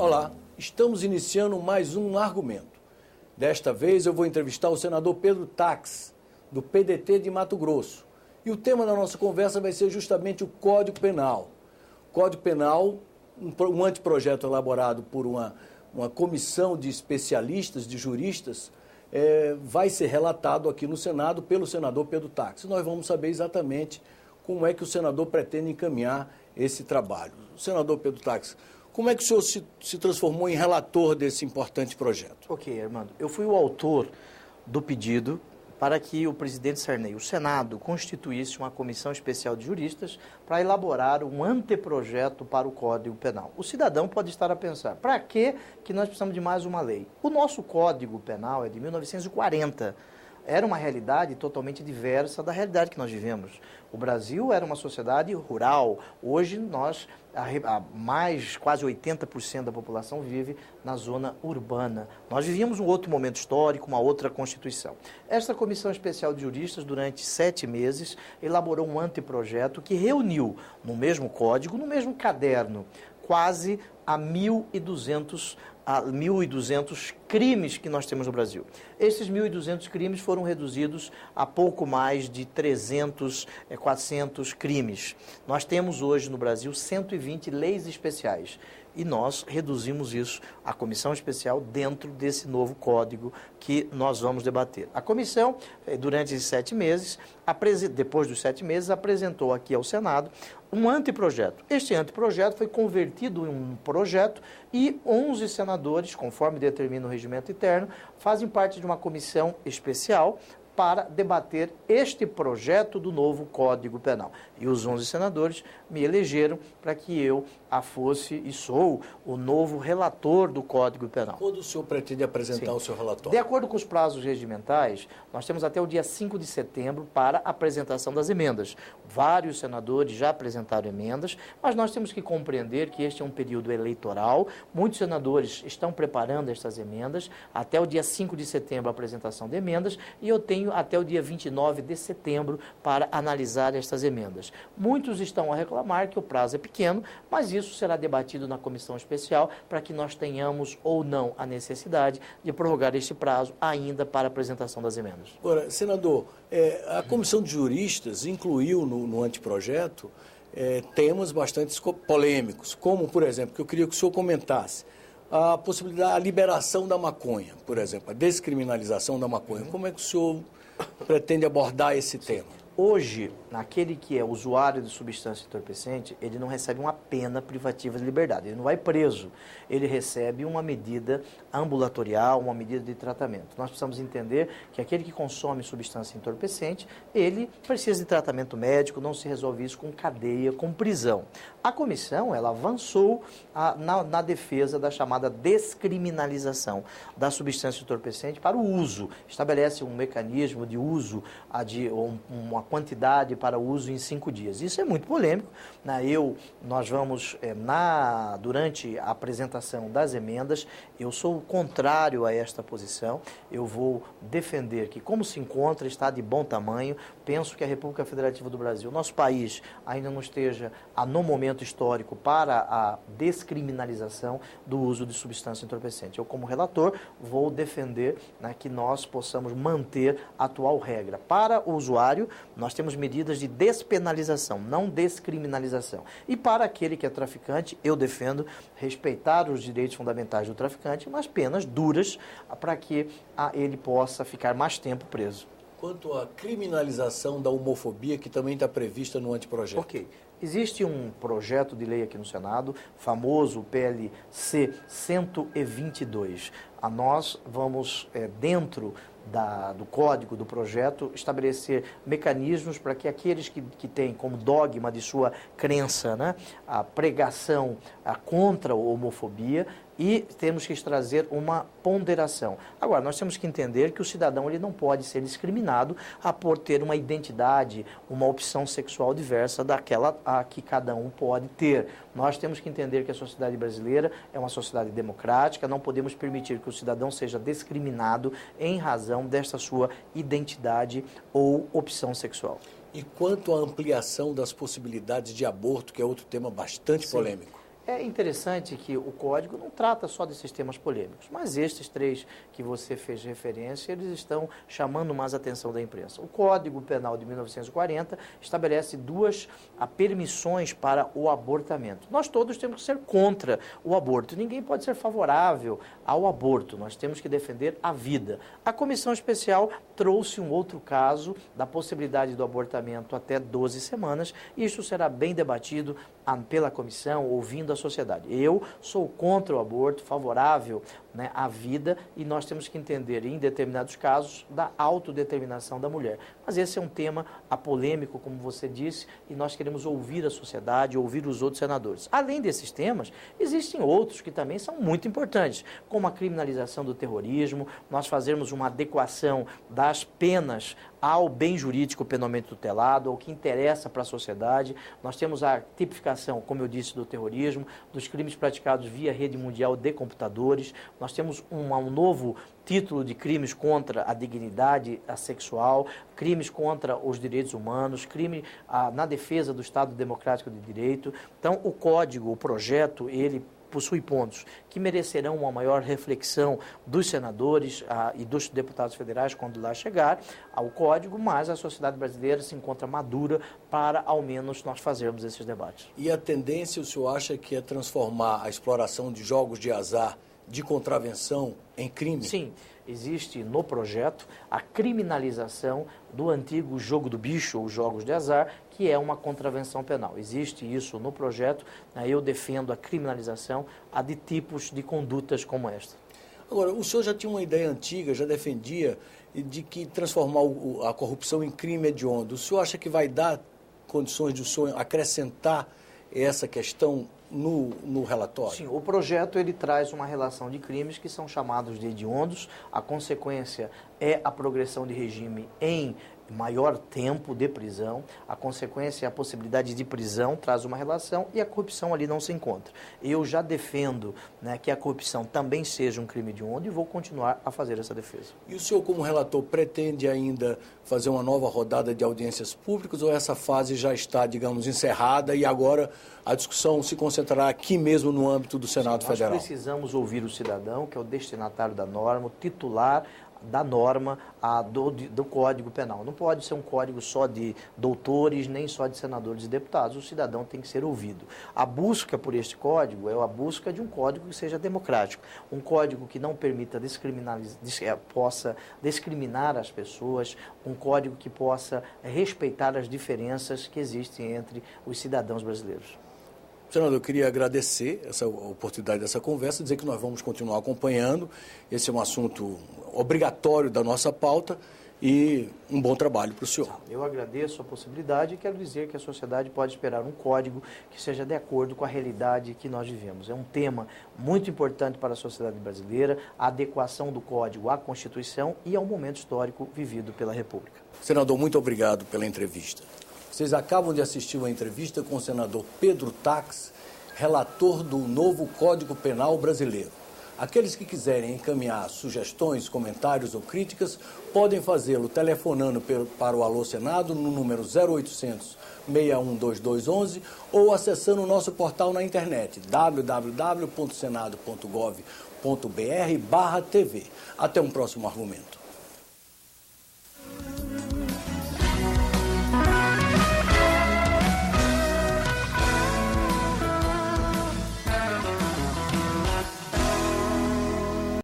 Olá, estamos iniciando mais um argumento. Desta vez eu vou entrevistar o senador Pedro Taques, do PDT de Mato Grosso. E o tema da nossa conversa vai ser justamente o Código Penal. Código Penal, um anteprojeto elaborado por uma comissão de especialistas, de juristas, vai ser relatado aqui no Senado pelo senador Pedro Taques. Nós vamos saber exatamente como é que o senador pretende encaminhar esse trabalho. Senador Pedro Taques, como é que o senhor se transformou em relator desse importante projeto? Ok, Armando. Eu fui o autor do pedido para que o presidente Sarney, o Senado, constituísse uma comissão especial de juristas para elaborar um anteprojeto para o Código Penal. O cidadão pode estar a pensar, para que nós precisamos de mais uma lei? O nosso Código Penal é de 1940. Era uma realidade totalmente diversa da realidade que nós vivemos. O Brasil era uma sociedade rural. Hoje, quase 80% da população vive na zona urbana. Nós vivíamos um outro momento histórico, uma outra Constituição. Esta Comissão Especial de Juristas, durante 7 meses, elaborou um anteprojeto que reuniu, no mesmo código, no mesmo caderno, quase a 1.200 crimes que nós temos no Brasil. Esses 1.200 crimes foram reduzidos a pouco mais de 300, 400 crimes. Nós temos hoje no Brasil 120 leis especiais. E nós reduzimos isso, a comissão especial, dentro desse novo código que nós vamos debater. A comissão, durante esses 7 meses, depois dos 7 meses, apresentou aqui ao Senado um anteprojeto. Este anteprojeto foi convertido em um projeto e 11 senadores, conforme determina o regimento interno, fazem parte de uma comissão especial para debater este projeto do novo Código Penal. E os 11 senadores me elegeram para que eu fosse e sou o novo relator do Código Penal. Quando o senhor pretende apresentar o seu relatório? De acordo com os prazos regimentais, nós temos até o dia 5 de setembro para a apresentação das emendas. Vários senadores já apresentaram emendas, mas nós temos que compreender que este é um período eleitoral. Muitos senadores estão preparando estas emendas. Até o dia 5 de setembro, a apresentação de emendas, e eu tenho até o dia 29 de setembro para analisar estas emendas. Muitos estão a reclamar que o prazo é pequeno, mas isso será debatido na comissão especial para que nós tenhamos ou não a necessidade de prorrogar este prazo ainda para a apresentação das emendas. Agora, senador, a comissão de juristas incluiu no anteprojeto temas bastante polêmicos, como, por exemplo, que eu queria que o senhor comentasse, a possibilidade, a liberação da maconha, por exemplo, a descriminalização da maconha. Como é que o senhor pretende abordar esse tema? Hoje, aquele que é usuário de substância entorpecente, ele não recebe uma pena privativa de liberdade, ele não vai preso, ele recebe uma medida ambulatorial, uma medida de tratamento. Nós precisamos entender que aquele que consome substância entorpecente, ele precisa de tratamento médico, não se resolve isso com cadeia, com prisão. A comissão, ela avançou na defesa da chamada descriminalização da substância entorpecente para o uso, estabelece um mecanismo de uso, uma quantidade para uso em 5 dias. Isso é muito polêmico. Nós vamos, durante a apresentação das emendas, eu sou contrário a esta posição. Eu vou defender que, como se encontra, está de bom tamanho. Penso que a República Federativa do Brasil, nosso país, ainda não esteja no momento histórico para a descriminalização do uso de substância entorpecente. Eu, como relator, vou defender que nós possamos manter a atual regra. Para o usuário, nós temos medidas de despenalização, não descriminalização. E para aquele que é traficante, eu defendo respeitar os direitos fundamentais do traficante, mas penas duras para que ele possa ficar mais tempo preso. Quanto à criminalização da homofobia, que também está prevista no anteprojeto. Ok. Existe um projeto de lei aqui no Senado, famoso, o PLC 122. Nós vamos, dentro do código, do projeto, estabelecer mecanismos para que aqueles que têm como dogma de sua crença, a pregação contra a homofobia, e temos que trazer uma ponderação. Agora, nós temos que entender que o cidadão ele não pode ser discriminado por ter uma identidade, uma opção sexual diversa daquela que cada um pode ter. Nós temos que entender que a sociedade brasileira é uma sociedade democrática, não podemos permitir que o cidadão seja discriminado em razão desta sua identidade ou opção sexual. E quanto à ampliação das possibilidades de aborto, que é outro tema bastante polêmico? É interessante que o Código não trata só desses temas polêmicos, mas estes 3 que você fez referência, eles estão chamando mais a atenção da imprensa. O Código Penal de 1940 estabelece 2 permissões para o abortamento. Nós todos temos que ser contra o aborto. Ninguém pode ser favorável ao aborto. Nós temos que defender a vida. A comissão especial trouxe um outro caso da possibilidade do abortamento até 12 semanas, e isso será bem debatido pela comissão, ouvindo a sociedade. Eu sou contra o aborto, favorável, né, à vida, e nós temos que entender, em determinados casos, da autodeterminação da mulher. Mas esse é um tema apolêmico, como você disse, e nós queremos ouvir a sociedade, ouvir os outros senadores. Além desses temas, existem outros que também são muito importantes, como a criminalização do terrorismo, nós fazermos uma adequação das penas ao bem jurídico penalmente tutelado, ao que interessa para a sociedade. Nós temos a tipificação, como eu disse, do terrorismo, dos crimes praticados via rede mundial de computadores. Nós temos um novo título de crimes contra a dignidade sexual, crimes contra os direitos humanos, crime na defesa do Estado Democrático de Direito. Então, o código, o projeto, ele possui pontos que merecerão uma maior reflexão dos senadores e dos deputados federais quando lá chegar ao Código, mas a sociedade brasileira se encontra madura para, ao menos, nós fazermos esses debates. E a tendência, o senhor acha que é transformar a exploração de jogos de azar de contravenção em crime? Sim. Existe no projeto a criminalização do antigo jogo do bicho ou jogos de azar, que é uma contravenção penal. Existe isso no projeto, eu defendo a criminalização de tipos de condutas como esta. Agora, o senhor já tinha uma ideia antiga, já defendia de que transformar a corrupção em crime hediondo. O senhor acha que vai dar condições de o senhor acrescentar essa questão no relatório? Sim, o projeto ele traz uma relação de crimes que são chamados de hediondos. A consequência é a progressão de regime em maior tempo de prisão. A consequência é a possibilidade de prisão, traz uma relação, e a corrupção ali não se encontra. Eu já defendo, né, que a corrupção também seja um crime hediondo e vou continuar a fazer essa defesa. E o senhor, como relator, pretende ainda fazer uma nova rodada de audiências públicas, ou essa fase já está, digamos, encerrada e agora a discussão se concentrará aqui mesmo no âmbito do Senado Federal? Nós precisamos ouvir o cidadão, que é o destinatário da norma, o titular da norma do Código Penal. Não pode ser um código só de doutores, nem só de senadores e deputados. O cidadão tem que ser ouvido. A busca por este código é a busca de um código que seja democrático, um código que não permita possa discriminar as pessoas, um código que possa respeitar as diferenças que existem entre os cidadãos brasileiros. Senador, eu queria agradecer essa oportunidade dessa conversa, dizer que nós vamos continuar acompanhando. Esse é um assunto obrigatório da nossa pauta e um bom trabalho para o senhor. Eu agradeço a possibilidade e quero dizer que a sociedade pode esperar um código que seja de acordo com a realidade que nós vivemos. É um tema muito importante para a sociedade brasileira, a adequação do código à Constituição e ao momento histórico vivido pela República. Senador, muito obrigado pela entrevista. Vocês acabam de assistir uma entrevista com o senador Pedro Tax, relator do novo Código Penal brasileiro. Aqueles que quiserem encaminhar sugestões, comentários ou críticas, podem fazê-lo telefonando para o Alô Senado no número 0800 612211 ou acessando o nosso portal na internet www.senado.gov.br/TV. Até um próximo argumento.